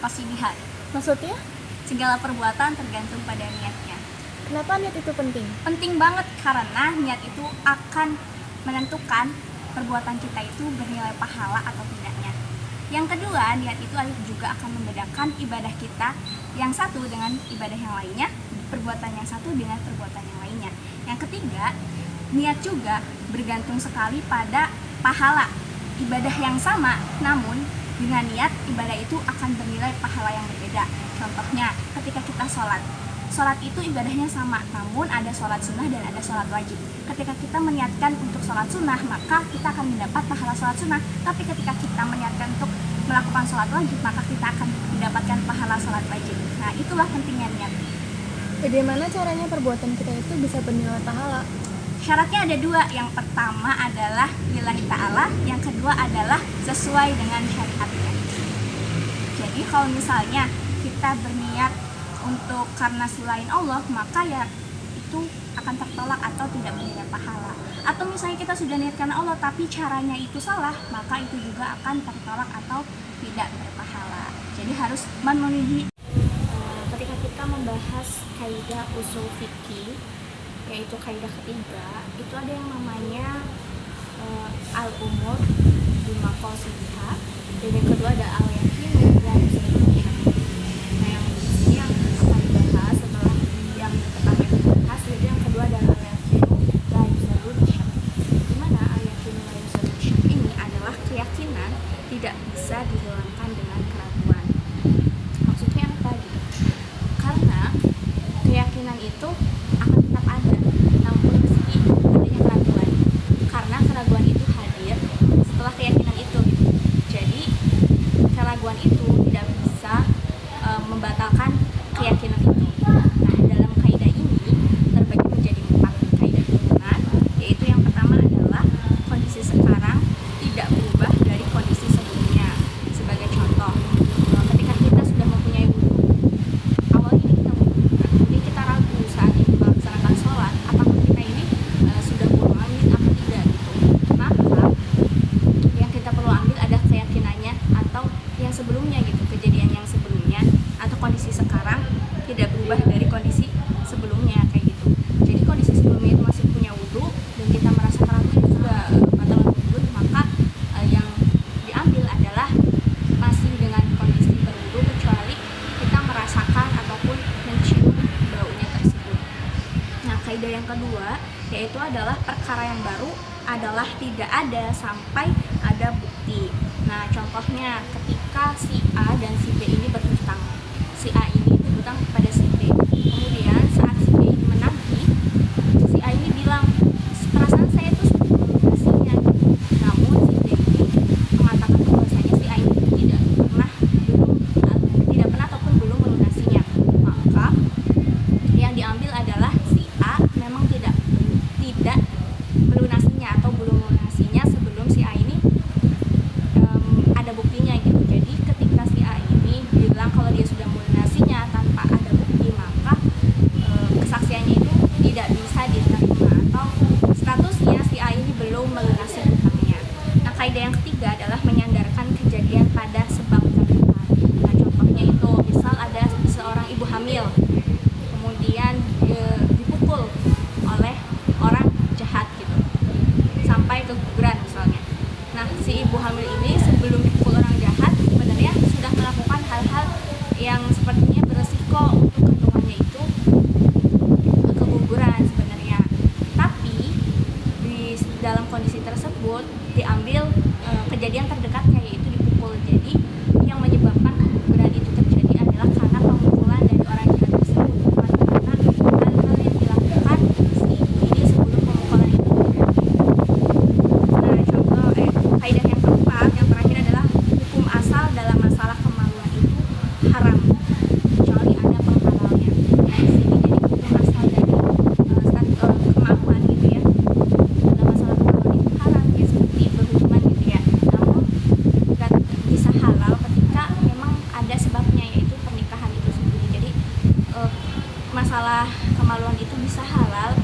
tafasidiha. Maksudnya? Segala perbuatan tergantung pada niatnya. Kenapa niat itu penting? Penting banget karena niat itu akan menentukan perbuatan kita itu bernilai pahala atau tidaknya. Yang kedua, niat itu juga akan membedakan ibadah kita yang satu dengan ibadah yang lainnya, perbuatan yang satu dengan perbuatan yang lainnya. Yang ketiga, niat juga bergantung sekali pada pahala. Ibadah yang sama, namun dengan niat, ibadah itu akan bernilai pahala yang berbeda. Contohnya, ketika kita sholat itu ibadahnya sama, namun ada sholat sunnah dan ada sholat wajib. Ketika kita meniatkan untuk sholat sunnah, maka kita akan mendapat pahala sholat sunnah. Tapi ketika kita meniatkan untuk melakukan sholat wajib, maka kita akan mendapatkan pahala sholat wajib. Nah, itulah pentingnya niat. Bagaimana caranya perbuatan kita itu bisa bernilai pahala? Syaratnya ada dua. Yang pertama adalah lillahi ta'ala, yang kedua adalah sesuai dengan syariatnya. Jadi kalau misalnya kita berniat untuk karena selain Allah, maka ya itu akan tertolak atau tidak bernilai pahala. Atau misalnya kita sudah niat karena Allah tapi caranya itu salah, maka itu juga akan tertolak atau tidak berpahala. Jadi harus memenuhi. Ketika kita membahas kaidah usul fikih, yaitu kaidah ketiga, itu ada yang namanya al-umur bimaqasidiha, dan yang kedua ada al-yakin dan al-syarih. Nah, yang di sini yang akan dibahas setelah yang pertama yang dibahas, jadi yang kedua adalah al-yakin la yuzalu bisyak. Di mana al-yakin la yuzalu bisyak ini adalah keyakinan tidak bisa dihilangkan dengan keraguan. Maksudnya apa gitu? Karena keyakinan itu akan tetap ada, namun meski adanya keraguan, karena keraguan itu hadir setelah keyakinan itu gitu. Jadi keraguan itu tidak bisa membatalkan keyakinan itu. Nah, dalam kaidah ini terbagi menjadi 4 kaidah gabungan, yaitu yang pertama adalah kondisi sekarang tidak berubah dari kondisi sebelumnya. Sebagai contoh, ketika kita sudah mempunyai wudhu, awal ini kita wudhu, kemudian kita ragu saat ini melaksanakan sholat, apakah kita ini sudah perlu ambil atau tidak gitu. Maka yang kita perlu ambil ada keyakinannya atau yang sebelumnya gitu, kejadian yang sebelumnya atau kondisi sekarang tidak berubah dari kondisi sebelumnya kayak gitu. Jadi kondisi sebelumnya itu masih punya wudhu dan kita merasa ragu itu sudah batal wudhu, maka yang diambil adalah masih dengan kondisi berwudhu kecuali kita merasakan ataupun mencium baunya tersebut. Nah, kaidah yang kedua yaitu adalah perkara yang baru adalah tidak ada sampai ada bukti. Nah, contohnya ketika si A dan si B ini berhutang. Si A ini berhutang kepada si B. Kemudian saat si B ini menagih, si A ini bilang, perasaan saya itu sudah melunasinya. Namun si B ini mengatakan bahwasanya si A ini tidak pernah ataupun belum melunasinya. Maka yang diambil adalah si A memang tidak melunasinya atau belum melunasinya sebelum si A ini ada buktinya gitu. Jadi ketika si A ini bilang kalau dia sudah melunasinya tanpa ada bukti, maka kesaksiannya itu tidak bisa diterima atau statusnya si A ini belum melunasi hutangnya. Nah, kaidah yang ketiga adalah menyandarkan kejadian pada sebab terdekat. Nah, contohnya itu misal ada seorang ibu hamil, kemudian dipukul oleh orang jahat gitu sampai keguguran misalnya. Nah, si ibu hamil ini sebelum dipukul orang jahat sebenarnya sudah melakukan hal-hal yang sepertinya beresiko untuk kandungannya itu keguguran sebenarnya. Tapi di dalam kondisi tersebut diambil kejadian terdekatnya yaitu dipukul. Jadi yang menyebabkan keguguran itu terjadi adalah karena pemukulan dari orang jahat tersebut, bukan karena hal-hal yang dilakukan si ibu ini sebelum pemukulan itu terjadi. Nah, contoh kaidah yang keempat, yang terakhir adalah hukum asal dalam masalah kemaluan itu haram kecuali ada penghalalnya. Nah, di sini jadi hukum asal dari kemaluan gitu ya, dalam masalah kemaluan itu haram ya, seperti berhubungan gitu ya. Namun bisa halal ketika memang ada sebabnya, yaitu pernikahan itu sendiri. Jadi masalah kemaluan itu bisa halal